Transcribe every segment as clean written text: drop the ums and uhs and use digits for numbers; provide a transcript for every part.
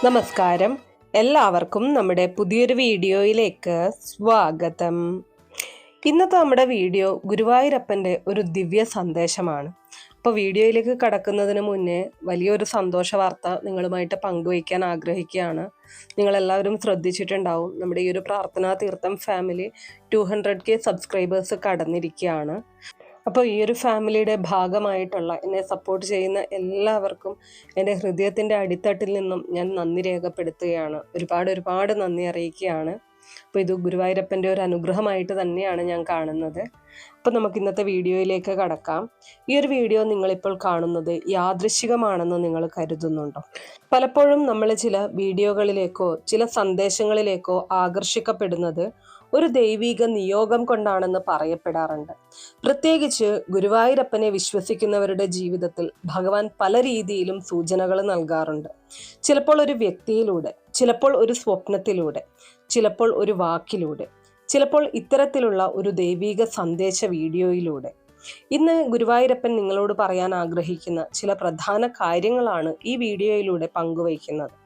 നമസ്കാരം, എല്ലാവർക്കും നമ്മുടെ പുതിയൊരു വീഡിയോയിലേക്ക് സ്വാഗതം. ഇന്നത്തെ നമ്മുടെ വീഡിയോ ഗുരുവായൂരപ്പൻ്റെ ഒരു ദിവ്യ സന്ദേശമാണ്. അപ്പോൾ വീഡിയോയിലേക്ക് കടക്കുന്നതിന് മുന്നേ വലിയൊരു സന്തോഷ വാർത്ത നിങ്ങളുമായിട്ട് പങ്കുവയ്ക്കാൻ ആഗ്രഹിക്കുകയാണ്. നിങ്ങളെല്ലാവരും ശ്രദ്ധിച്ചിട്ടുണ്ടാവും, നമ്മുടെ ഈ ഒരു പ്രാർത്ഥനാ തീർത്ഥം ഫാമിലി 200K സബ്സ്ക്രൈബേഴ്സ് കടന്നിരിക്കുകയാണ്. അപ്പോൾ ഈ ഒരു ഫാമിലിയുടെ ഭാഗമായിട്ടുള്ള എന്നെ സപ്പോർട്ട് ചെയ്യുന്ന എല്ലാവർക്കും എൻ്റെ ഹൃദയത്തിൻ്റെ അടിത്തട്ടിൽ നിന്നും ഞാൻ നന്ദി രേഖപ്പെടുത്തുകയാണ്. ഒരുപാട് നന്ദി അറിയിക്കുകയാണ്. അപ്പോൾ ഇത് ഗുരുവായൂരപ്പൻ്റെ ഒരു അനുഗ്രഹമായിട്ട് തന്നെയാണ് ഞാൻ കാണുന്നത്. അപ്പോൾ നമുക്ക് ഇന്നത്തെ വീഡിയോയിലേക്ക് കടക്കാം. ഈ ഒരു വീഡിയോ നിങ്ങളിപ്പോൾ കാണുന്നത് യാദൃശ്ചികമാണെന്ന് നിങ്ങൾ കരുതുന്നുണ്ടോ? പലപ്പോഴും നമ്മൾ ചില വീഡിയോകളിലേക്കോ ചില സന്ദേശങ്ങളിലേക്കോ ആകർഷിക്കപ്പെടുന്നത് ഒരു ദൈവിക നിയോഗം കൊണ്ടാണെന്ന് പറയപ്പെടാറുണ്ട്. പ്രത്യേകിച്ച് ഗുരുവായൂരപ്പനെ വിശ്വസിക്കുന്നവരുടെ ജീവിതത്തിൽ ഭഗവാൻ പല രീതിയിലും സൂചനകൾ നൽകാറുണ്ട്. ചിലപ്പോൾ ഒരു വ്യക്തിയിലൂടെ, ചിലപ്പോൾ ഒരു സ്വപ്നത്തിലൂടെ, ചിലപ്പോൾ ഒരു വാക്കിലൂടെ, ചിലപ്പോൾ ഇത്തരത്തിലുള്ള ഒരു ദൈവിക സന്ദേശ വീഡിയോയിലൂടെ. ഇന്ന് ഗുരുവായൂരപ്പൻ നിങ്ങളോട് പറയാൻ ആഗ്രഹിക്കുന്ന ചില പ്രധാന കാര്യങ്ങളാണ് ഈ വീഡിയോയിലൂടെ പങ്കുവയ്ക്കുന്നത്.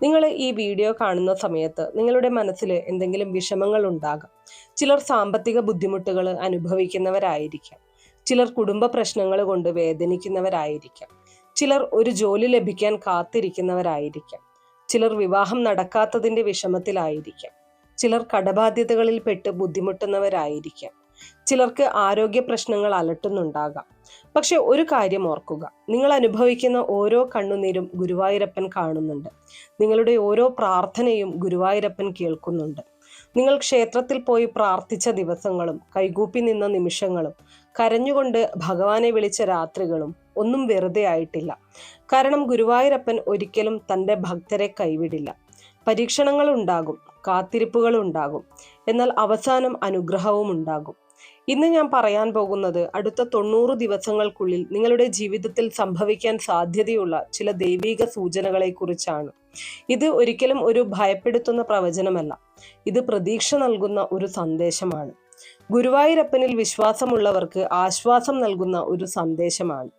നിങ്ങൾ ഈ വീഡിയോ കാണുന്ന സമയത്ത് നിങ്ങളുടെ മനസ്സിൽ എന്തെങ്കിലും വിഷമങ്ങൾ ഉണ്ടാകാം. ചിലർ സാമ്പത്തിക ബുദ്ധിമുട്ടുകൾ അനുഭവിക്കുന്നവരായിരിക്കാം, ചിലർ കുടുംബ പ്രശ്നങ്ങൾ കൊണ്ട് വേദനിക്കുന്നവരായിരിക്കാം, ചിലർ ഒരു ജോലി ലഭിക്കാൻ കാത്തിരിക്കുന്നവരായിരിക്കാം, ചിലർ വിവാഹം നടക്കാത്തതിൻ്റെ വിഷമത്തിലായിരിക്കാം, ചിലർ കടബാധ്യതകളിൽ പെട്ട് ബുദ്ധിമുട്ടുന്നവരായിരിക്കാം, ചിലർക്ക് ആരോഗ്യ പ്രശ്നങ്ങൾ അലട്ടുന്നുണ്ടാകാം. പക്ഷെ ഒരു കാര്യം ഓർക്കുക, നിങ്ങൾ അനുഭവിക്കുന്ന ഓരോ കണ്ണുനീരും ഗുരുവായൂരപ്പൻ കാണുന്നുണ്ട്. നിങ്ങളുടെ ഓരോ പ്രാർത്ഥനയും ഗുരുവായൂരപ്പൻ കേൾക്കുന്നുണ്ട്. നിങ്ങൾ ക്ഷേത്രത്തിൽ പോയി പ്രാർത്ഥിച്ച ദിവസങ്ങളും കൈകൂപ്പി നിന്ന നിമിഷങ്ങളും കരഞ്ഞുകൊണ്ട് ഭഗവാനെ വിളിച്ച രാത്രികളും ഒന്നും വെറുതെ ആയിട്ടില്ല. കാരണം ഗുരുവായൂരപ്പൻ ഒരിക്കലും തൻ്റെ ഭക്തരെ കൈവിടില്ല. പരീക്ഷണങ്ങൾ ഉണ്ടാകും, കാത്തിരിപ്പുകൾ ഉണ്ടാകും, എന്നാൽ അവസാനം അനുഗ്രഹവും ഉണ്ടാകും. ഇന്ന് ഞാൻ പറയാൻ പോകുന്നത് അടുത്ത 90 ദിവസങ്ങൾക്കുള്ളിൽ നിങ്ങളുടെ ജീവിതത്തിൽ സംഭവിക്കാൻ സാധ്യതയുള്ള ചില ദൈവിക സൂചനകളെ കുറിച്ചാണ്. ഇത് ഒരിക്കലും ഒരു ഭയപ്പെടുത്തുന്ന പ്രവചനമല്ല, ഇത് പ്രതീക്ഷ നൽകുന്ന ഒരു സന്ദേശമാണ്. ഗുരുവായൂരപ്പനിൽ വിശ്വാസമുള്ളവർക്ക് ആശ്വാസം നൽകുന്ന ഒരു സന്ദേശമാണ്.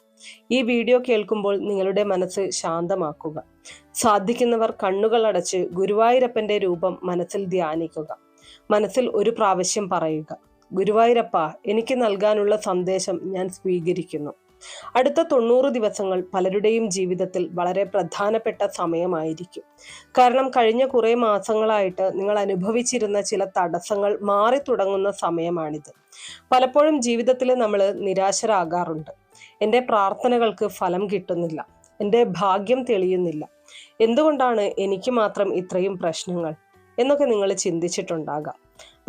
ഈ വീഡിയോ കേൾക്കുമ്പോൾ നിങ്ങളുടെ മനസ്സ് ശാന്തമാക്കുക. സാധിക്കുന്നവർ കണ്ണുകൾ അടച്ച് ഗുരുവായൂരപ്പന്റെ രൂപം മനസ്സിൽ ധ്യാനിക്കുക. മനസ്സിൽ ഒരു പ്രാവശ്യം പറയുക, ഗുരുവായൂരപ്പ, എനിക്ക് നൽകാനുള്ള സന്ദേശം ഞാൻ സ്വീകരിക്കുന്നു. അടുത്ത 90 ദിവസങ്ങൾ പലരുടെയും ജീവിതത്തിൽ വളരെ പ്രധാനപ്പെട്ട സമയമായിരിക്കും. കാരണം കഴിഞ്ഞ കുറേ മാസങ്ങളായിട്ട് നിങ്ങൾ അനുഭവിച്ചിരുന്ന ചില തടസ്സങ്ങൾ മാറി തുടങ്ങുന്ന സമയമാണിത്. പലപ്പോഴും ജീവിതത്തിൽ നമ്മൾ നിരാശരാകാറുണ്ട്. എൻ്റെ പ്രാർത്ഥനകൾക്ക് ഫലം കിട്ടുന്നില്ല, എൻ്റെ ഭാഗ്യം തെളിയുന്നില്ല, എന്തുകൊണ്ടാണ് എനിക്ക് മാത്രം ഇത്രയും പ്രശ്നങ്ങൾ എന്നൊക്കെ നിങ്ങൾ ചിന്തിച്ചിട്ടുണ്ടാകാം.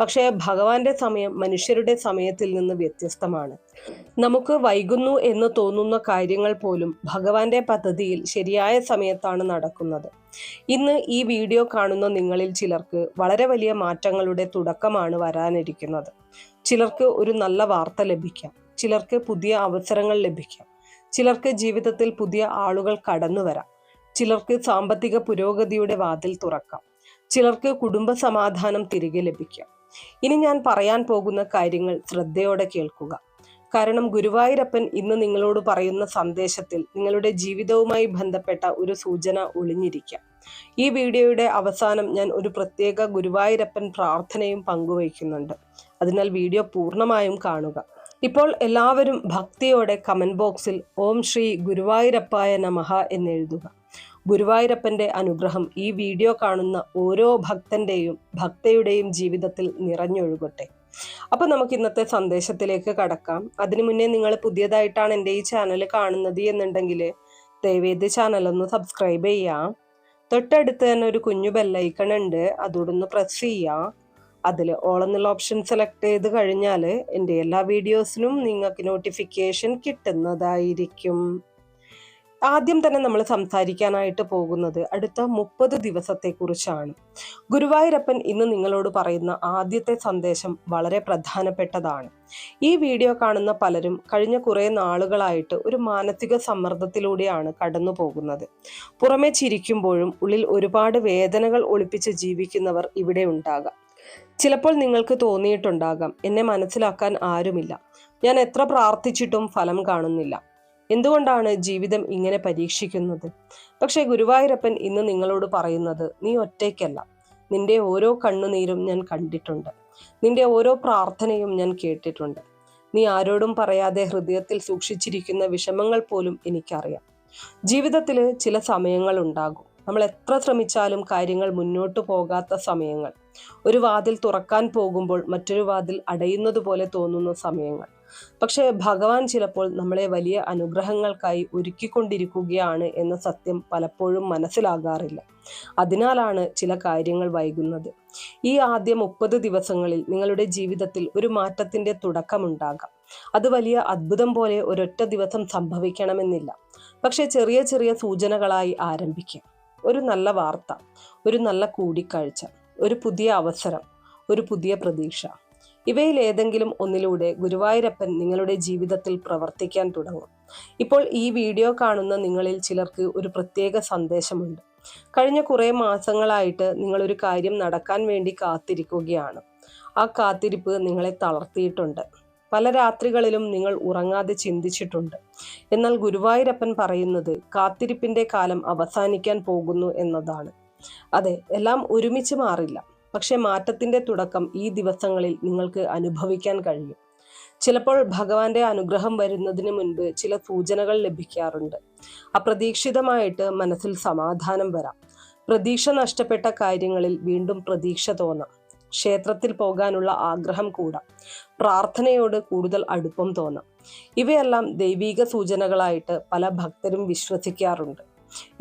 പക്ഷേ ഭഗവാന്റെ സമയം മനുഷ്യരുടെ സമയത്തിൽ നിന്ന് വ്യത്യസ്തമാണ്. നമുക്ക് വൈകുന്നു എന്ന് തോന്നുന്ന കാര്യങ്ങൾ പോലും ഭഗവാന്റെ പദ്ധതിയിൽ ശരിയായ സമയത്താണ് നടക്കുന്നത്. ഇന്ന് ഈ വീഡിയോ കാണുന്ന നിങ്ങളിൽ ചിലർക്ക് വളരെ വലിയ മാറ്റങ്ങളുടെ തുടക്കമാണ് വരാനിരിക്കുന്നത്. ചിലർക്ക് ഒരു നല്ല വാർത്ത ലഭിക്കാം, ചിലർക്ക് പുതിയ അവസരങ്ങൾ ലഭിക്കാം, ചിലർക്ക് ജീവിതത്തിൽ പുതിയ ആളുകൾ കടന്നു വരാം, ചിലർക്ക് സാമ്പത്തിക പുരോഗതിയുടെ വാതിൽ തുറക്കാം, ചിലർക്ക് കുടുംബ സമാധാനം തിരികെ ലഭിക്കാം. ഇനി ഞാൻ പറയാൻ പോകുന്ന കാര്യങ്ങൾ ശ്രദ്ധയോടെ കേൾക്കുക. കാരണം ഗുരുവായൂരപ്പൻ ഇന്ന് നിങ്ങളോട് പറയുന്ന സന്ദേശത്തിൽ നിങ്ങളുടെ ജീവിതവുമായി ബന്ധപ്പെട്ട ഒരു സൂചന ഒളിഞ്ഞിരിക്കാം. ഈ വീഡിയോയുടെ അവസാനം ഞാൻ ഒരു പ്രത്യേക ഗുരുവായൂരപ്പൻ പ്രാർത്ഥനയും പങ്കുവയ്ക്കുന്നുണ്ട്. അതിനാൽ വീഡിയോ പൂർണ്ണമായും കാണുക. ഇപ്പോൾ എല്ലാവരും ഭക്തിയോടെ കമന്റ് ബോക്സിൽ ഓം ശ്രീ ഗുരുവായൂരപ്പായ നമഃ എന്നെഴുതുക. ഗുരുവായൂരപ്പന്റെ അനുഗ്രഹം ഈ വീഡിയോ കാണുന്ന ഓരോ ഭക്തയുടെയും ജീവിതത്തിൽ നിറഞ്ഞൊഴുകട്ടെ. അപ്പോൾ നമുക്ക് ഇന്നത്തെ സന്ദേശത്തിലേക്ക് കടക്കാം. അതിനു മുന്നേ നിങ്ങൾ പുതിയതായിട്ടാണ് എൻ്റെ ഈ ചാനൽ കാണുന്നത് എന്നുണ്ടെങ്കിൽ ദയവേത് ചാനൽ ഒന്ന് സബ്സ്ക്രൈബ് ചെയ്യാം. തൊട്ടടുത്ത് തന്നെ ഒരു കുഞ്ഞു ബെല്ലൈക്കൺ ഉണ്ട്, അതോടൊന്ന് പ്രസ് ചെയ്യാം. അതിൽ ഓൾ എന്നുള്ള ഓപ്ഷൻ സെലക്ട് ചെയ്ത് കഴിഞ്ഞാൽ എൻ്റെ എല്ലാ വീഡിയോസിനും നിങ്ങൾക്ക് നോട്ടിഫിക്കേഷൻ കിട്ടുന്നതായിരിക്കും. ആദ്യം തന്നെ നമ്മൾ സംസാരിക്കാനായിട്ട് പോകുന്നത് അടുത്ത 30 ദിവസത്തെക്കുറിച്ചാണ്. ഗുരുവായൂരപ്പൻ ഇന്ന് നിങ്ങളോട് പറയുന്ന ആദ്യത്തെ സന്ദേശം വളരെ പ്രധാനപ്പെട്ടതാണ്. ഈ വീഡിയോ കാണുന്ന പലരും കഴിഞ്ഞ കുറേ നാളുകളായിട്ട് ഒരു മാനസിക സമ്മർദ്ദത്തിലൂടെയാണ് കടന്നു പോകുന്നത്. പുറമെ ചിരിക്കുമ്പോഴും ഉള്ളിൽ ഒരുപാട് വേദനകൾ ഒളിപ്പിച്ച് ജീവിക്കുന്നവർ ഇവിടെ ഉണ്ടാകാം. ചിലപ്പോൾ നിങ്ങൾക്ക് തോന്നിയിട്ടുണ്ടാകാം, എന്നെ മനസ്സിലാക്കാൻ ആരുമില്ല, ഞാൻ എത്ര പ്രാർത്ഥിച്ചിട്ടും ഫലം കാണുന്നില്ല. എന്തുകൊണ്ടാണ് ജീവിതം ഇങ്ങനെ പരീക്ഷിക്കുന്നത്? പക്ഷേ ഗുരുവായൂരപ്പൻ ഇന്ന് നിങ്ങളോട് പറയുന്നത്, നീ ഒറ്റയ്ക്കല്ല. നിന്റെ ഓരോ കണ്ണുനീരും ഞാൻ കണ്ടിട്ടുണ്ട്. നിന്റെ ഓരോ പ്രാർത്ഥനയും ഞാൻ കേട്ടിട്ടുണ്ട്. നീ ആരോടും പറയാതെ ഹൃദയത്തിൽ സൂക്ഷിച്ചിരിക്കുന്ന വിഷമങ്ങൾ പോലും എനിക്കറിയാം. ജീവിതത്തിൽ ചില സമയങ്ങൾ ഉണ്ടാകും. നമ്മൾ എത്ര ശ്രമിച്ചാലും കാര്യങ്ങൾ മുന്നോട്ട് പോകാത്ത സമയങ്ങൾ. ഒരു വാതിൽ തുറക്കാൻ പോകുമ്പോൾ മറ്റൊരു വാതിൽ അടയുന്നത് പോലെ തോന്നുന്ന സമയങ്ങൾ. പക്ഷേ ഭഗവാൻ ചിലപ്പോൾ നമ്മളെ വലിയ അനുഗ്രഹങ്ങൾക്കായി ഒരുക്കിക്കൊണ്ടിരിക്കുകയാണ് എന്ന സത്യം പലപ്പോഴും മനസ്സിലാകാറില്ല. അതിനാലാണ് ചില കാര്യങ്ങൾ വൈകുന്നത്. ഈ ആദ്യ 30 ദിവസങ്ങളിൽ നിങ്ങളുടെ ജീവിതത്തിൽ ഒരു മാറ്റത്തിന്റെ തുടക്കമുണ്ടാകാം. അത് വലിയ അത്ഭുതം പോലെ ഒരൊറ്റ ദിവസം സംഭവിക്കണമെന്നില്ല. പക്ഷെ ചെറിയ ചെറിയ സൂചനകളായി ആരംഭിക്കാം. ഒരു നല്ല വാർത്ത, ഒരു നല്ല കൂടിക്കാഴ്ച, ഒരു പുതിയ അവസരം, ഒരു പുതിയ പ്രതീക്ഷ. ഇവയിൽ ഏതെങ്കിലും ഒന്നിലൂടെ ഗുരുവായൂരപ്പൻ നിങ്ങളുടെ ജീവിതത്തിൽ പ്രവർത്തിക്കാൻ തുടങ്ങും. ഇപ്പോൾ ഈ വീഡിയോ കാണുന്ന നിങ്ങളിൽ ചിലർക്ക് ഒരു പ്രത്യേക സന്ദേശമുണ്ട്. കഴിഞ്ഞ കുറേ മാസങ്ങളായിട്ട് നിങ്ങളൊരു കാര്യം നടക്കാൻ വേണ്ടി കാത്തിരിക്കുകയാണ്. ആ കാത്തിരിപ്പ് നിങ്ങളെ തളർത്തിയിട്ടുണ്ട്. പല രാത്രികളിലും നിങ്ങൾ ഉറങ്ങാതെ ചിന്തിച്ചിട്ടുണ്ട്. എന്നാൽ ഗുരുവായൂരപ്പൻ പറയുന്നത് കാത്തിരിപ്പിന്റെ കാലം അവസാനിക്കാൻ പോകുന്നു എന്നതാണ്. അതെ, എല്ലാം ഒരുമിച്ച് മാറില്ല. പക്ഷെ മാറ്റത്തിന്റെ തുടക്കം ഈ ദിവസങ്ങളിൽ നിങ്ങൾക്ക് അനുഭവിക്കാൻ കഴിയും. ചിലപ്പോൾ ഭഗവാന്റെ അനുഗ്രഹം വരുന്നതിന് മുൻപ് ചില സൂചനകൾ ലഭിക്കാറുണ്ട്. അപ്രതീക്ഷിതമായിട്ട് മനസ്സിൽ സമാധാനം വരാം. പ്രതീക്ഷ നഷ്ടപ്പെട്ട കാര്യങ്ങളിൽ വീണ്ടും പ്രതീക്ഷ തോന്നാം. ക്ഷേത്രത്തിൽ പോകാനുള്ള ആഗ്രഹം കൂടാം. പ്രാർത്ഥനയോട് കൂടുതൽ അടുപ്പം തോന്നാം. ഇവയെല്ലാം ദൈവീക സൂചനകളായിട്ട് പല ഭക്തരും വിശ്വസിക്കാറുണ്ട്.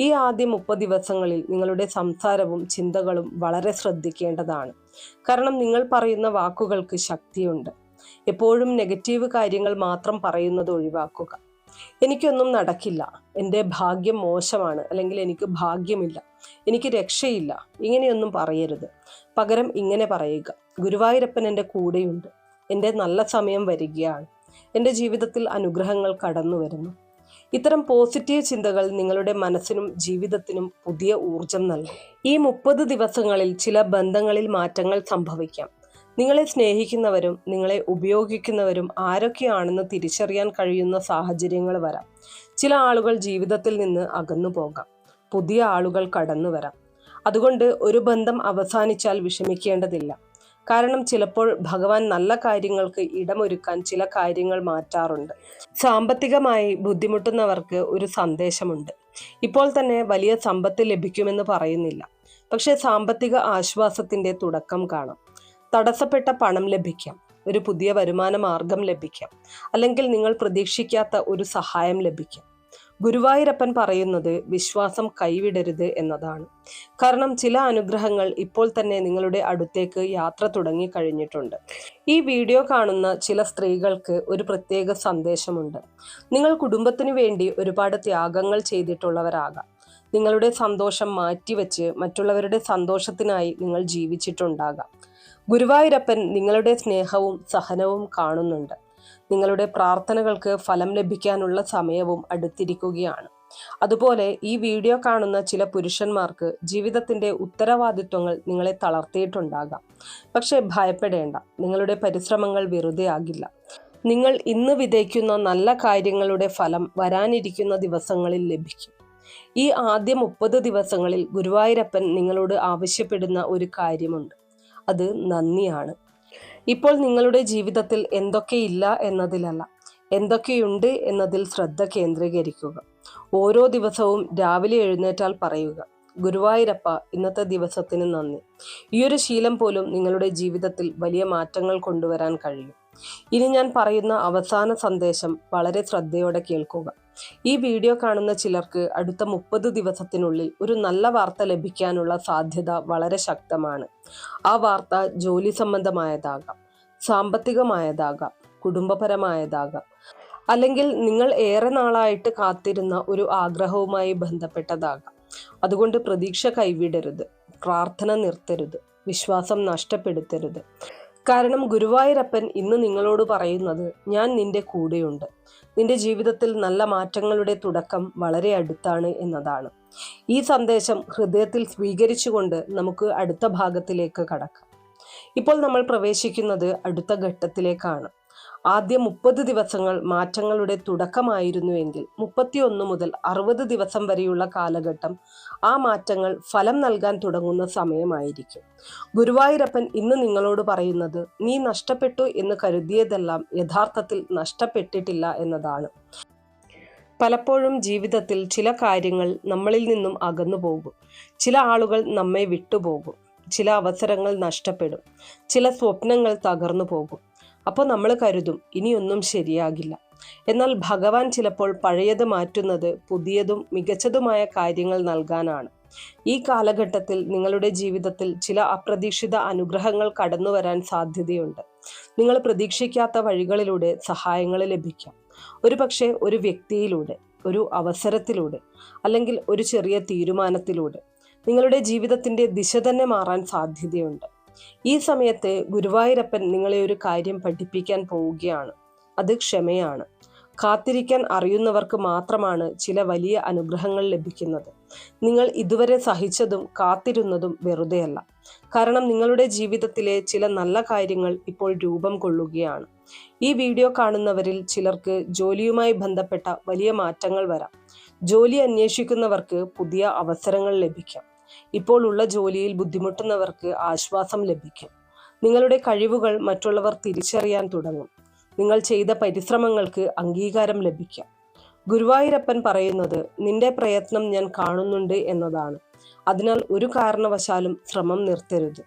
ഈ ആദ്യ 30 ദിവസങ്ങളിൽ നിങ്ങളുടെ സംസാരവും ചിന്തകളും വളരെ ശ്രദ്ധിക്കേണ്ടതാണ്. കാരണം നിങ്ങൾ പറയുന്ന വാക്കുകൾക്ക് ശക്തിയുണ്ട്. എപ്പോഴും നെഗറ്റീവ് കാര്യങ്ങൾ മാത്രം പറയുന്നത് ഒഴിവാക്കുക. എനിക്കൊന്നും നടക്കില്ല, എൻ്റെ ഭാഗ്യം മോശമാണ്, അല്ലെങ്കിൽ എനിക്ക് ഭാഗ്യമില്ല, എനിക്ക് രക്ഷയില്ല, ഇങ്ങനെയൊന്നും പറയരുത്. പകരം ഇങ്ങനെ പറയുക, ഗുരുവായൂരപ്പൻ എൻ്റെ കൂടെയുണ്ട്, എൻ്റെ നല്ല സമയം വരികയാണ്, എൻ്റെ ജീവിതത്തിൽ അനുഗ്രഹങ്ങൾ കടന്നു വരുന്നു. ഇത്തരം പോസിറ്റീവ് ചിന്തകൾ നിങ്ങളുടെ മനസ്സിനും ജീവിതത്തിനും പുതിയ ഊർജം നൽകും. ഈ 30 ദിവസങ്ങളിൽ ചില ബന്ധങ്ങളിൽ മാറ്റങ്ങൾ സംഭവിക്കാം. നിങ്ങളെ സ്നേഹിക്കുന്നവരും നിങ്ങളെ ഉപയോഗിക്കുന്നവരും ആരൊക്കെയാണെന്ന് തിരിച്ചറിയാൻ കഴിയുന്ന സാഹചര്യങ്ങൾ വരാം. ചില ആളുകൾ ജീവിതത്തിൽ നിന്ന് അകന്നു പോകാം. പുതിയ ആളുകൾ കടന്നു വരാം. അതുകൊണ്ട് ഒരു ബന്ധം അവസാനിച്ചാൽ വിഷമിക്കേണ്ടതില്ല. കാരണം ചിലപ്പോൾ ഭഗവാൻ നല്ല കാര്യങ്ങൾക്ക് ഇടമൊരുക്കാൻ ചില കാര്യങ്ങൾ മാറ്റാറുണ്ട്. സാമ്പത്തികമായി ബുദ്ധിമുട്ടുന്നവർക്ക് ഒരു സന്ദേശമുണ്ട്. ഇപ്പോൾ തന്നെ വലിയ സമ്പത്ത് ലഭിക്കുമെന്ന് പറയുന്നില്ല. പക്ഷേ സാമ്പത്തിക ആശ്വാസത്തിന്റെ തുടക്കം കാണാം. തടസ്സപ്പെട്ട പണം ലഭിക്കാം. ഒരു പുതിയ വരുമാന മാർഗം ലഭിക്കാം. അല്ലെങ്കിൽ നിങ്ങൾ പ്രതീക്ഷിക്കാത്ത ഒരു സഹായം ലഭിക്കാം. ഗുരുവായൂരപ്പൻ പറയുന്നത് വിശ്വാസം കൈവിടരുത് എന്നതാണ്. കാരണം ചില അനുഗ്രഹങ്ങൾ ഇപ്പോൾ തന്നെ നിങ്ങളുടെ അടുത്തേക്ക് യാത്ര തുടങ്ങി കഴിഞ്ഞിട്ടുണ്ട്. ഈ വീഡിയോ കാണുന്ന ചില സ്ത്രീകൾക്ക് ഒരു പ്രത്യേക സന്ദേശമുണ്ട്. നിങ്ങൾ കുടുംബത്തിനു വേണ്ടി ഒരുപാട് ത്യാഗങ്ങൾ ചെയ്തിട്ടുള്ളവരാകാം. നിങ്ങളുടെ സന്തോഷം മാറ്റിവെച്ച് മറ്റുള്ളവരുടെ സന്തോഷത്തിനായി നിങ്ങൾ ജീവിച്ചിട്ടുണ്ടാകാം. ഗുരുവായൂരപ്പൻ നിങ്ങളുടെ സ്നേഹവും സഹനവും കാണുന്നുണ്ട്. നിങ്ങളുടെ പ്രാർത്ഥനകൾക്ക് ഫലം ലഭിക്കാനുള്ള സമയവും അടുത്തിരിക്കുകയാണ്. അതുപോലെ ഈ വീഡിയോ കാണുന്ന ചില പുരുഷന്മാർക്ക് ജീവിതത്തിന്റെ ഉത്തരവാദിത്വങ്ങൾ നിങ്ങളെ തളർത്തിയിട്ടുണ്ടാകാം. പക്ഷെ ഭയപ്പെടേണ്ട, നിങ്ങളുടെ പരിശ്രമങ്ങൾ വെറുതെ ആകില്ല. നിങ്ങൾ ഇന്ന് വിതയ്ക്കുന്ന നല്ല കാര്യങ്ങളുടെ ഫലം വരാനിരിക്കുന്ന ദിവസങ്ങളിൽ ലഭിക്കും. ഈ ആദ്യ 30 ദിവസങ്ങളിൽ ഗുരുവായൂരപ്പൻ നിങ്ങളോട് ആവശ്യപ്പെടുന്ന ഒരു കാര്യമുണ്ട്. അത് നന്ദിയാണ്. ഇപ്പോൾ നിങ്ങളുടെ ജീവിതത്തിൽ എന്തൊക്കെയില്ല എന്നതിലല്ല, എന്തൊക്കെയുണ്ട് എന്നതിൽ ശ്രദ്ധ കേന്ദ്രീകരിക്കുക. ഓരോ ദിവസവും രാവിലെ എഴുന്നേറ്റാൽ പറയുക, ഗുരുവായൂരപ്പ, ഇന്നത്തെ ദിവസത്തിന് നന്ദി. ഈയൊരു ശീലം പോലും നിങ്ങളുടെ ജീവിതത്തിൽ വലിയ മാറ്റങ്ങൾ കൊണ്ടുവരാൻ കഴിയും. ഇനി ഞാൻ പറയുന്ന അവസാന സന്ദേശം വളരെ ശ്രദ്ധയോടെ കേൾക്കുക. ഈ വീഡിയോ കാണുന്ന ചിലർക്ക് അടുത്ത 30 ദിവസത്തിനുള്ളിൽ ഒരു നല്ല വാർത്ത ലഭിക്കാനുള്ള സാധ്യത വളരെ ശക്തമാണ്. ആ വാർത്ത ജോലി സംബന്ധമായതാകാം, സാമ്പത്തികമായതാകാം, കുടുംബപരമായതാകാം, അല്ലെങ്കിൽ നിങ്ങൾ ഏറെ നാളായിട്ട് കാത്തിരുന്ന ഒരു ആഗ്രഹവുമായി ബന്ധപ്പെട്ടതാകാം. അതുകൊണ്ട് പ്രതീക്ഷ കൈവിടരുത്, പ്രാർത്ഥന നിർത്തരുത്, വിശ്വാസം നഷ്ടപ്പെടുത്തരുത്. കാരണം ഗുരുവായൂരപ്പൻ ഇന്ന് നിങ്ങളോട് പറയുന്നത്, ഞാൻ നിന്റെ കൂടെയുണ്ട്. നിന്റെ ജീവിതത്തിൽ നല്ല മാറ്റങ്ങളുടെ തുടക്കം വളരെ അടുത്താണ് എന്നതാണ്. ഈ സന്ദേശം ഹൃദയത്തിൽ സ്വീകരിച്ചുകൊണ്ട് നമുക്ക് അടുത്ത ഭാഗത്തിലേക്ക് കടക്കാം. ഇപ്പോൾ നമ്മൾ പ്രവേശിക്കുന്നത് അടുത്ത ഘട്ടത്തിലേക്കാണ്. ആദ്യ 30 ദിവസങ്ങൾ മാറ്റങ്ങളുടെ തുടക്കമായിരുന്നുവെങ്കിൽ 31 മുതൽ 60 ദിവസം വരെയുള്ള കാലഘട്ടം ആ മാറ്റങ്ങൾ ഫലം നൽകാൻ തുടങ്ങുന്ന സമയമായിരിക്കും. ഗുരുവായൂരപ്പൻ ഇന്ന് നിങ്ങളോട് പറയുന്നത്, നീ നഷ്ടപ്പെട്ടു എന്ന് കരുതിയതെല്ലാം യഥാർത്ഥത്തിൽ നഷ്ടപ്പെട്ടിട്ടില്ല എന്നതാണ്. പലപ്പോഴും ജീവിതത്തിൽ ചില കാര്യങ്ങൾ നമ്മളിൽ നിന്നും അകന്നു പോകും. ചില ആളുകൾ നമ്മെ വിട്ടുപോകും. ചില അവസരങ്ങൾ നഷ്ടപ്പെടും. ചില സ്വപ്നങ്ങൾ തകർന്നു പോകും. അപ്പോൾ നമ്മൾ കരുതും ഇനിയൊന്നും ശരിയാകില്ല. എന്നാൽ ഭഗവാൻ ചിലപ്പോൾ പഴയത് മാറ്റുന്നത് പുതിയതും മികച്ചതുമായ കാര്യങ്ങൾ നൽകാനാണ്. ഈ കാലഘട്ടത്തിൽ നിങ്ങളുടെ ജീവിതത്തിൽ ചില അപ്രതീക്ഷിത അനുഗ്രഹങ്ങൾ കടന്നു വരാൻ സാധ്യതയുണ്ട്. നിങ്ങൾ പ്രതീക്ഷിക്കാത്ത വഴികളിലൂടെ സഹായങ്ങൾ ലഭിക്കാം. ഒരുപക്ഷെ ഒരു വ്യക്തിയിലൂടെ, ഒരു അവസരത്തിലൂടെ, അല്ലെങ്കിൽ ഒരു ചെറിയ തീരുമാനത്തിലൂടെ നിങ്ങളുടെ ജീവിതത്തിന്റെ ദിശ തന്നെ മാറാൻ സാധ്യതയുണ്ട്. ഈ സമയത്ത് ഗുരുവായൂരപ്പൻ നിങ്ങളെ ഒരു കാര്യം പഠിപ്പിക്കാൻ പോവുകയാണ്. അത് ക്ഷമയാണ്. കാത്തിരിക്കാൻ അറിയുന്നവർക്ക് മാത്രമാണ് ചില വലിയ അനുഗ്രഹങ്ങൾ ലഭിക്കുന്നത്. നിങ്ങൾ ഇതുവരെ സഹിച്ചതും കാത്തിരുന്നതും വെറുതെയല്ല. കാരണം നിങ്ങളുടെ ജീവിതത്തിലെ ചില നല്ല കാര്യങ്ങൾ ഇപ്പോൾ രൂപം കൊള്ളുകയാണ്. ഈ വീഡിയോ കാണുന്നവരിൽ ചിലർക്ക് ജോലിയുമായി ബന്ധപ്പെട്ട വലിയ മാറ്റങ്ങൾ വരാം. ജോലി അന്വേഷിക്കുന്നവർക്ക് പുതിയ അവസരങ്ങൾ ലഭിക്കാം. ഇപ്പോൾ ഉള്ള ജോലിയിൽ ബുദ്ധിമുട്ടുന്നവർക്ക് ആശ്വാസം ലഭിക്കും. നിങ്ങളുടെ കഴിവുകൾ മറ്റുള്ളവർ തിരിച്ചറിയാൻ തുടങ്ങും. നിങ്ങൾ ചെയ്ത പരിശ്രമങ്ങൾക്ക് അംഗീകാരം ലഭിക്കാം. ഗുരുവായൂരപ്പൻ പറയുന്നത്, നിന്റെ പ്രയത്നം ഞാൻ കാണുന്നുണ്ട് എന്നതാണ്. അതിനാൽ ഒരു കാരണവശാലും ശ്രമം നിർത്തരുത്.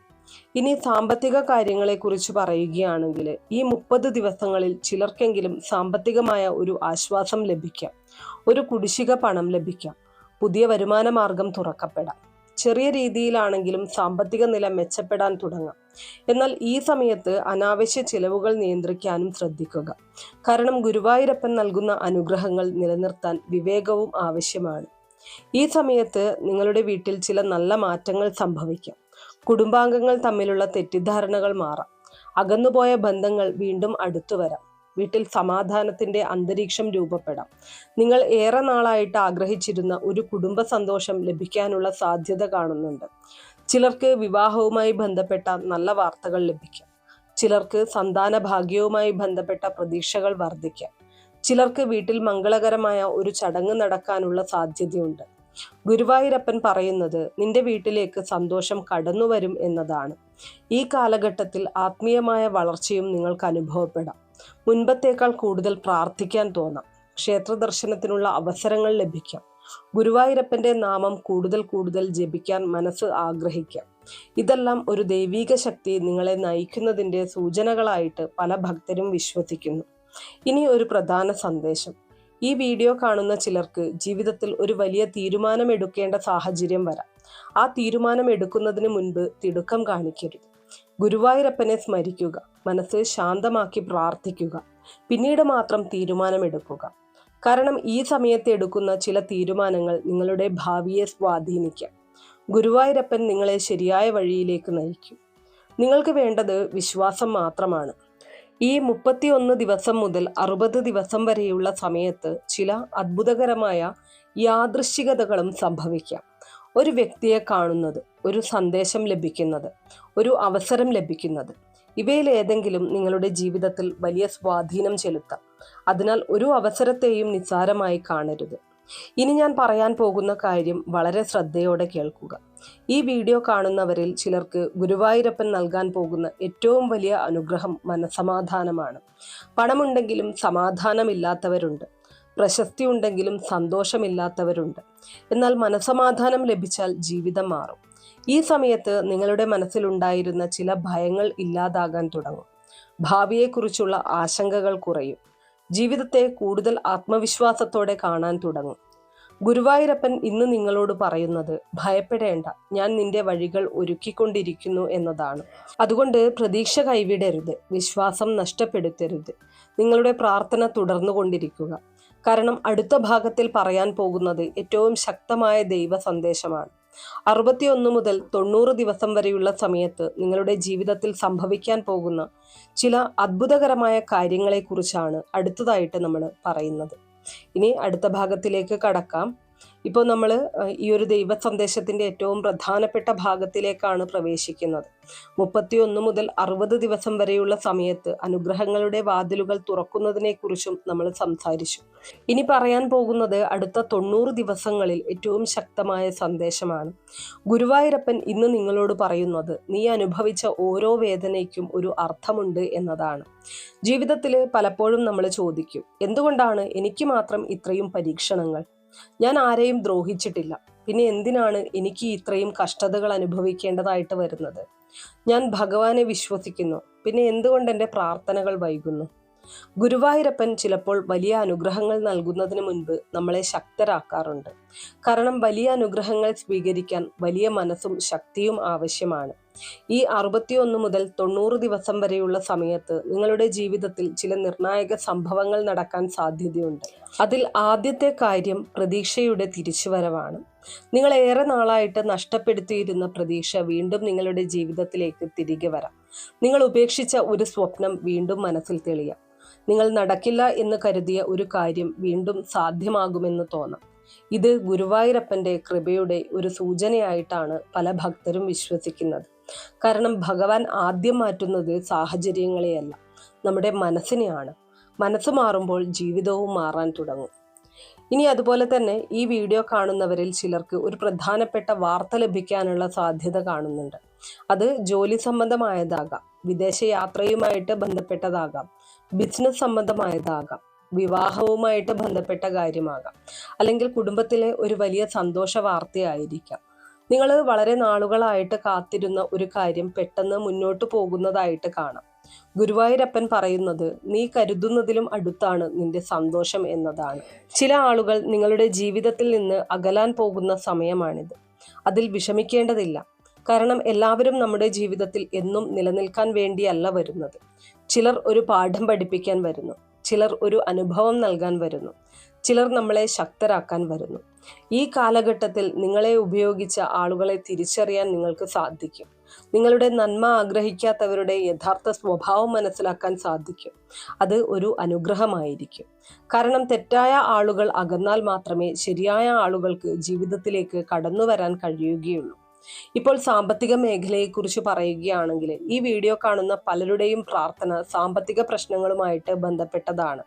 ഇനി സാമ്പത്തിക കാര്യങ്ങളെക്കുറിച്ച് പറയുകയാണെങ്കിൽ, ഈ 30 ദിവസങ്ങളിൽ ചിലർക്കെങ്കിലും സാമ്പത്തികമായ ഒരു ആശ്വാസം ലഭിക്കാം. ഒരു കുടിശ്ശിക പണം ലഭിക്കാം. പുതിയ വരുമാന മാർഗം തുറക്കപ്പെടാം. ചെറിയ രീതിയിലാണെങ്കിലും സാമ്പത്തിക നില മെച്ചപ്പെടാൻ തുടങ്ങാം. എന്നാൽ ഈ സമയത്ത് അനാവശ്യ ചിലവുകൾ നിയന്ത്രിക്കാനും ശ്രദ്ധിക്കുക. കാരണം ഗുരുവായൂരപ്പൻ നൽകുന്ന അനുഗ്രഹങ്ങൾ നിലനിർത്താൻ വിവേകവും ആവശ്യമാണ്. ഈ സമയത്ത് നിങ്ങളുടെ വീട്ടിൽ ചില നല്ല മാറ്റങ്ങൾ സംഭവിക്കാം. കുടുംബാംഗങ്ങൾ തമ്മിലുള്ള തെറ്റിദ്ധാരണകൾ മാറാം. അകന്നുപോയ ബന്ധങ്ങൾ വീണ്ടും അടുത്തു വരാം. വീട്ടിൽ സമാധാനത്തിന്റെ അന്തരീക്ഷം രൂപപ്പെടാം. നിങ്ങൾ ഏറെ നാളായിട്ട് ആഗ്രഹിച്ചിരുന്ന ഒരു കുടുംബ സന്തോഷം ലഭിക്കാനുള്ള സാധ്യത കാണുന്നുണ്ട്. ചിലർക്ക് വിവാഹവുമായി ബന്ധപ്പെട്ട നല്ല വാർത്തകൾ ലഭിക്കാം. ചിലർക്ക് സന്താന ഭാഗ്യവുമായി ബന്ധപ്പെട്ട പ്രതീക്ഷകൾ വർദ്ധിക്കാം. ചിലർക്ക് വീട്ടിൽ മംഗളകരമായ ഒരു ചടങ്ങ് നടക്കാനുള്ള സാധ്യതയുണ്ട്. ഗുരുവായൂരപ്പൻ പറയുന്നത്, നിന്റെ വീട്ടിലേക്ക് സന്തോഷം കടന്നു വരും എന്നതാണ്. ഈ കാലഘട്ടത്തിൽ ആത്മീയമായ വളർച്ചയും നിങ്ങൾക്ക് അനുഭവപ്പെടാം. മുൻപത്തേക്കാൾ കൂടുതൽ പ്രാർത്ഥിക്കാൻ തോന്നാം. ക്ഷേത്ര ദർശനത്തിനുള്ള അവസരങ്ങൾ ലഭിക്കാം. ഗുരുവായൂരപ്പന്റെ നാമം കൂടുതൽ കൂടുതൽ ജപിക്കാൻ മനസ്സ് ആഗ്രഹിക്കാം. ഇതെല്ലാം ഒരു ദൈവീക ശക്തി നിങ്ങളെ നയിക്കുന്നതിന്റെ സൂചനകളായിട്ട് പല ഭക്തരും വിശ്വസിക്കുന്നു. ഇനി ഒരു പ്രധാന സന്ദേശം. ഈ വീഡിയോ കാണുന്ന ചിലർക്ക് ജീവിതത്തിൽ ഒരു വലിയ തീരുമാനം എടുക്കേണ്ട സാഹചര്യം വരാം. ആ തീരുമാനം എടുക്കുന്നതിന് മുൻപ് തിടുക്കം കാണിക്കരുത്. ഗുരുവായൂരപ്പനെ സ്മരിക്കുക. മനസ്സ് ശാന്തമാക്കി പ്രാർത്ഥിക്കുക. പിന്നീട് മാത്രം തീരുമാനമെടുക്കുക. കാരണം ഈ സമയത്ത് എടുക്കുന്ന ചില തീരുമാനങ്ങൾ നിങ്ങളുടെ ഭാവിയെ സ്വാധീനിക്കാം. ഗുരുവായൂരപ്പൻ നിങ്ങളെ ശരിയായ വഴിയിലേക്ക് നയിക്കും. നിങ്ങൾക്ക് വേണ്ടത് വിശ്വാസം മാത്രമാണ്. ഈ 31 ദിവസം മുതൽ 60 ദിവസം വരെയുള്ള സമയത്ത് ചില അത്ഭുതകരമായ യാദൃശ്ചികതകളും സംഭവിക്കാം. ഒരു വ്യക്തിയെ കാണുന്നത്, ഒരു സന്ദേശം ലഭിക്കുന്നത്, ഒരു അവസരം ലഭിക്കുന്നത്, ഇവയിൽ ഏതെങ്കിലും നിങ്ങളുടെ ജീവിതത്തിൽ വലിയ സ്വാധീനം ചെലുത്താം. അതിനാൽ ഒരു അവസരത്തെയും നിസ്സാരമായി കാണരുത്. ഇനി ഞാൻ പറയാൻ പോകുന്ന കാര്യം വളരെ ശ്രദ്ധയോടെ കേൾക്കുക. ഈ വീഡിയോ കാണുന്നവരിൽ ചിലർക്ക് ഗുരുവായൂരപ്പൻ നൽകാൻ പോകുന്ന ഏറ്റവും വലിയ അനുഗ്രഹം മനസ്സമാധാനമാണ്. പണമുണ്ടെങ്കിലും സമാധാനമില്ലാത്തവരുണ്ട്. പ്രശസ്തി ഉണ്ടെങ്കിലും സന്തോഷമില്ലാത്തവരുണ്ട്. എന്നാൽ മനസ്സമാധാനം ലഭിച്ചാൽ ജീവിതം മാറും. ഈ സമയത്ത് നിങ്ങളുടെ മനസ്സിലുണ്ടായിരുന്ന ചില ഭയങ്ങൾ ഇല്ലാതാകാൻ തുടങ്ങും. ഭാവിയെക്കുറിച്ചുള്ള ആശങ്കകൾ കുറയും. ജീവിതത്തെ കൂടുതൽ ആത്മവിശ്വാസത്തോടെ കാണാൻ തുടങ്ങും. ഗുരുവായൂരപ്പൻ ഇന്ന് നിങ്ങളോട് പറയുന്നത്, ഭയപ്പെടേണ്ട, ഞാൻ നിന്റെ വഴികൾ ഒരുക്കിക്കൊണ്ടിരിക്കുന്നു എന്നതാണ്. അതുകൊണ്ട് പ്രതീക്ഷ കൈവിടരുത്, വിശ്വാസം നഷ്ടപ്പെടുത്തരുത്. നിങ്ങളുടെ പ്രാർത്ഥന തുടർന്നു കൊണ്ടിരിക്കുക. കാരണം അടുത്ത ഭാഗത്തിൽ പറയാൻ പോകുന്നത് ഏറ്റവും ശക്തമായ ദൈവ സന്ദേശമാണ്. 61 മുതൽ 90 ദിവസം വരെയുള്ള സമയത്ത് നിങ്ങളുടെ ജീവിതത്തിൽ സംഭവിക്കാൻ പോകുന്ന ചില അത്ഭുതകരമായ കാര്യങ്ങളെക്കുറിച്ചാണ് അടുത്തതായിട്ട് നമ്മൾ പറയുന്നത്. ഇനി അടുത്ത ഭാഗത്തിലേക്ക് കടക്കാം. ഇപ്പോൾ നമ്മൾ ഈ ഒരു ദൈവ സന്ദേശത്തിൻ്റെ ഏറ്റവും പ്രധാനപ്പെട്ട ഭാഗത്തിലേക്കാണ് പ്രവേശിക്കുന്നത്. 31 മുതൽ 60 ദിവസം വരെയുള്ള സമയത്ത് അനുഗ്രഹങ്ങളുടെ വാതിലുകൾ തുറക്കുന്നതിനെക്കുറിച്ചും നമ്മൾ സംസാരിച്ചു. ഇനി പറയാൻ പോകുന്നത് അടുത്ത 90 ദിവസങ്ങളിൽ ഏറ്റവും ശക്തമായ സന്ദേശമാണ്. ഗുരുവായൂരപ്പൻ ഇന്ന് നിങ്ങളോട് പറയുന്നത് നീ അനുഭവിച്ച ഓരോ വേദനയ്ക്കും ഒരു അർത്ഥമുണ്ട് എന്നതാണ്. ജീവിതത്തിൽ പലപ്പോഴും നമ്മൾ ചോദിക്കും, എന്തുകൊണ്ടാണ് എനിക്ക് മാത്രം ഇത്രയും പരീക്ഷണങ്ങൾ? ഞാൻ ആരെയും ദ്രോഹിച്ചിട്ടില്ല, പിന്നെ എന്തിനാണ് എനിക്ക് ഇത്രയും കഷ്ടതകൾ അനുഭവിക്കേണ്ടതായിട്ട് വരുന്നത്? ഞാൻ ഭഗവാനെ വിശ്വസിക്കുന്നു, പിന്നെ എന്തുകൊണ്ട് എൻ്റെ പ്രാർത്ഥനകൾ വൈകുന്നു? ഗുരുവായൂരപ്പൻ ചിലപ്പോൾ വലിയ അനുഗ്രഹങ്ങൾ നൽകുന്നതിന് മുൻപ് നമ്മളെ ശക്തരാക്കാറുണ്ട്. കാരണം വലിയ അനുഗ്രഹങ്ങൾ സ്വീകരിക്കാൻ വലിയ മനസ്സും ശക്തിയും ആവശ്യമാണ്. ഈ 61 മുതൽ 90 ദിവസം വരെയുള്ള സമയത്ത് നിങ്ങളുടെ ജീവിതത്തിൽ ചില നിർണായക സംഭവങ്ങൾ നടക്കാൻ സാധ്യതയുണ്ട്. അതിൽ ആദ്യത്തെ കാര്യം പ്രതീക്ഷയുടെ തിരിച്ചുവരവാണ്. നിങ്ങൾ ഏറെ നാളായിട്ട് നഷ്ടപ്പെടുത്തിയിരുന്ന പ്രതീക്ഷ വീണ്ടും നിങ്ങളുടെ ജീവിതത്തിലേക്ക് തിരികെ വരാം. നിങ്ങൾ ഉപേക്ഷിച്ച ഒരു സ്വപ്നം വീണ്ടും മനസ്സിൽ തെളിയാം. നിങ്ങൾ നടക്കില്ല എന്ന് കരുതിയ ഒരു കാര്യം വീണ്ടും സാധ്യമാകുമെന്ന് തോന്നാം. ഇത് ഗുരുവായൂരപ്പൻ്റെ കൃപയുടെ ഒരു സൂചനയായിട്ടാണ് പല ഭക്തരും വിശ്വസിക്കുന്നത്. കാരണം ഭഗവാൻ ആദ്യം മാറ്റുന്നത് സാഹചര്യങ്ങളെയല്ല, നമ്മുടെ മനസ്സിനെയാണ്. മനസ്സ് മാറുമ്പോൾ ജീവിതവും മാറാൻ തുടങ്ങും. ഇനി അതുപോലെ തന്നെ ഈ വീഡിയോ കാണുന്നവരിൽ ചിലർക്ക് ഒരു പ്രധാനപ്പെട്ട വാർത്ത ലഭിക്കാനുള്ള സാധ്യത കാണുന്നുണ്ട്. അത് ജോലി സംബന്ധമായതാകാം, വിദേശ യാത്രയുമായിട്ട് ബന്ധപ്പെട്ടതാകാം, ബിസിനസ് സംബന്ധമായതാകാം, വിവാഹവുമായിട്ട് ബന്ധപ്പെട്ട കാര്യമാകാം, അല്ലെങ്കിൽ കുടുംബത്തിലെ ഒരു വലിയ സന്തോഷ വാർത്തയായിരിക്കാം. നിങ്ങൾ വളരെ നാളുകളായിട്ട് കാത്തിരുന്ന ഒരു കാര്യം പെട്ടെന്ന് മുന്നോട്ട് പോകുന്നതായിട്ട് കാണാം. ഗുരുവായൂരപ്പൻ പറയുന്നത് നീ കരുതുന്നതിലും അടുത്താണ് നിന്റെ സന്തോഷം എന്നതാണ്. ചില ആളുകൾ നിങ്ങളുടെ ജീവിതത്തിൽ നിന്ന് അകലാൻ പോകുന്ന സമയമാണിത്. അതിൽ വിഷമിക്കേണ്ടതില്ല. കാരണം എല്ലാവരും നമ്മുടെ ജീവിതത്തിൽ എന്നും നിലനിൽക്കാൻ വേണ്ടിയല്ല വരുന്നത്. ചിലർ ഒരു പാഠം പഠിപ്പിക്കാൻ വരുന്നു, ചിലർ ഒരു അനുഭവം നൽകാൻ വരുന്നു, ചിലർ നമ്മളെ ശക്തരാക്കാൻ വരുന്നു. ഈ കാലഘട്ടത്തിൽ നിങ്ങളെ ഉപയോഗിച്ച ആളുകളെ തിരിച്ചറിയാൻ നിങ്ങൾക്ക് സാധിക്കും. നിങ്ങളുടെ നന്മ ആഗ്രഹിക്കാത്തവരുടെ യഥാർത്ഥ സ്വഭാവം മനസ്സിലാക്കാൻ സാധിക്കും. അത് ഒരു അനുഗ്രഹമായിരിക്കും. കാരണം തെറ്റായ ആളുകൾ അകന്നാൽ മാത്രമേ ശരിയായ ആളുകൾക്ക് ജീവിതത്തിലേക്ക് കടന്നു വരാൻ കഴിയുകയുള്ളൂ. ഇപ്പോൾ സാമ്പത്തിക മേഖലയെക്കുറിച്ച് പറയുകയാണെങ്കിൽ ഈ വീഡിയോ കാണുന്ന പലരുടെയും പ്രാർത്ഥന സാമ്പത്തിക പ്രശ്നങ്ങളുമായിട്ട് ബന്ധപ്പെട്ടതാണ്.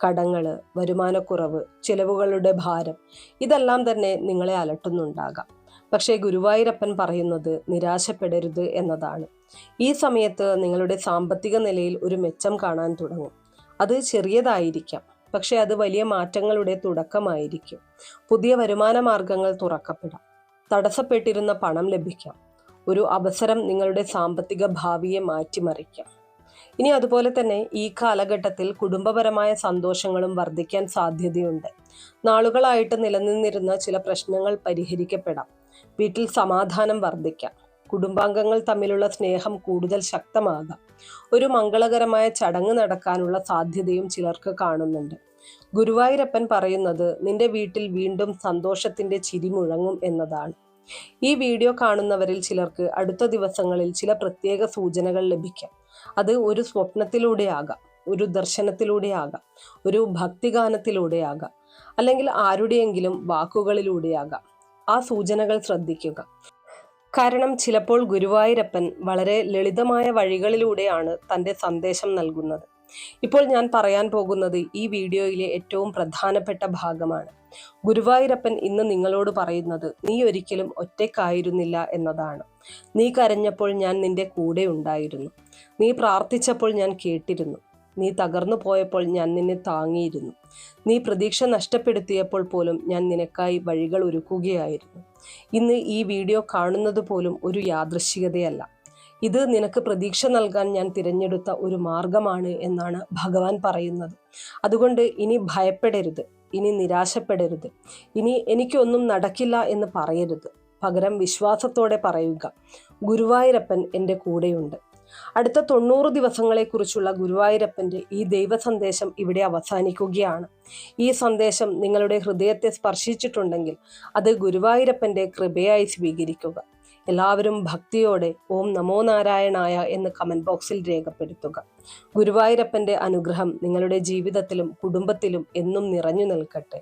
കടങ്ങള്, വരുമാനക്കുറവ്, ചിലവുകളുടെ ഭാരം, ഇതെല്ലാം തന്നെ നിങ്ങളെ അലട്ടുന്നുണ്ടാകാം. പക്ഷേ ഗുരുവായൂരപ്പൻ പറയുന്നത് നിരാശപ്പെടരുത് എന്നതാണ്. ഈ സമയത്ത് നിങ്ങളുടെ സാമ്പത്തിക നിലയിൽ ഒരു മെച്ചം കാണാൻ തുടങ്ങും. അത് ചെറിയതായിരിക്കാം, പക്ഷെ അത് വലിയ മാറ്റങ്ങളുടെ തുടക്കമായിരിക്കും. പുതിയ വരുമാന മാർഗങ്ങൾ തുറക്കപ്പെടാം. തടസ്സപ്പെട്ടിരുന്ന പണം ലഭിക്കാം. ഒരു അവസരം നിങ്ങളുടെ സാമ്പത്തിക ഭാവിയെ മാറ്റിമറിക്കാം. ഇനി അതുപോലെ തന്നെ ഈ കാലഘട്ടത്തിൽ കുടുംബപരമായ സന്തോഷങ്ങളും വർദ്ധിക്കാൻ സാധ്യതയുണ്ട്. നാളുകളായിട്ട് നിലനിന്നിരുന്ന ചില പ്രശ്നങ്ങൾ പരിഹരിക്കപ്പെടാം. വീട്ടിൽ സമാധാനം വർദ്ധിക്കാം. കുടുംബാംഗങ്ങൾ തമ്മിലുള്ള സ്നേഹം കൂടുതൽ ശക്തമാകാം. ഒരു മംഗളകരമായ ചടങ്ങ് നടക്കാനുള്ള സാധ്യതയും ചിലർക്ക് കാണുന്നുണ്ട്. ഗുരുവായൂരപ്പൻ പറയുന്നത് നിന്റെ വീട്ടിൽ വീണ്ടും സന്തോഷത്തിന്റെ ചിരി മുഴങ്ങും എന്നതാണ്. ഈ വീഡിയോ കാണുന്നവരിൽ ചിലർക്ക് അടുത്ത ദിവസങ്ങളിൽ ചില പ്രത്യേക സൂചനകൾ ലഭിക്കാം. അത് ഒരു സ്വപ്നത്തിലൂടെയാകാം, ഒരു ദർശനത്തിലൂടെയാകാം, ഒരു ഭക്തിഗാനത്തിലൂടെയാകാം, അല്ലെങ്കിൽ ആരുടെയെങ്കിലും വാക്കുകളിലൂടെയാകാം. ആ സൂചനകൾ ശ്രദ്ധിക്കുക. കാരണം ചിലപ്പോൾ ഗുരുവായൂരപ്പൻ വളരെ ലളിതമായ വഴികളിലൂടെയാണ് തൻ്റെ സന്ദേശം നൽകുന്നത്. ഇപ്പോൾ ഞാൻ പറയാൻ പോകുന്നത് ഈ വീഡിയോയിലെ ഏറ്റവും പ്രധാനപ്പെട്ട ഭാഗമാണ്. ഗുരുവായൂരപ്പൻ ഇന്ന് നിങ്ങളോട് പറയുന്നത് നീ ഒരിക്കലും ഒറ്റയ്ക്കായിരുന്നില്ല എന്നതാണ്. നീ കരഞ്ഞപ്പോൾ ഞാൻ നിന്റെ കൂടെ ഉണ്ടായിരുന്നു. നീ പ്രാർത്ഥിച്ചപ്പോൾ ഞാൻ കേട്ടിരുന്നു. നീ തകർന്നു പോയപ്പോൾ ഞാൻ നിന്നെ താങ്ങിയിരുന്നു. നീ പ്രതീക്ഷ നഷ്ടപ്പെടുത്തിയപ്പോൾ പോലും ഞാൻ നിനക്കായി വഴികൾ ഒരുക്കുകയായിരുന്നു. ഇന്ന് ഈ വീഡിയോ കാണുന്നത് പോലും ഒരു യാദൃശ്ചികതയല്ല. ഇത് നിനക്ക് പ്രതീക്ഷ നൽകാൻ ഞാൻ തിരഞ്ഞെടുത്ത ഒരു മാർഗമാണ് എന്നാണ് ഭഗവാൻ പറയുന്നത്. അതുകൊണ്ട് ഇനി ഭയപ്പെടരുത്, ഇനി നിരാശപ്പെടരുത്, ഇനി എനിക്കൊന്നും നടക്കില്ല എന്ന് പറയരുത്. പകരം വിശ്വാസത്തോടെ പറയുക, ഗുരുവായൂരപ്പൻ എൻ്റെ കൂടെയുണ്ട്. അടുത്ത 90 ദിവസങ്ങളെക്കുറിച്ചുള്ള ഗുരുവായൂരപ്പൻ്റെ ഈ ദൈവ സന്ദേശം ഇവിടെ അവസാനിക്കുകയാണ്. ഈ സന്ദേശം നിങ്ങളുടെ ഹൃദയത്തെ സ്പർശിച്ചിട്ടുണ്ടെങ്കിൽ അത് ഗുരുവായൂരപ്പൻ്റെ കൃപയായി സ്വീകരിക്കുക. എല്ലാവരും ഭക്തിയോടെ ഓം നമോ നാരായണായ എന്ന് കമന്റ് ബോക്സിൽ രേഖപ്പെടുത്തുക. ഗുരുവായൂരപ്പൻ്റെ അനുഗ്രഹം നിങ്ങളുടെ ജീവിതത്തിലും കുടുംബത്തിലും എന്നും നിറഞ്ഞു നിൽക്കട്ടെ.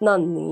നന്ദി.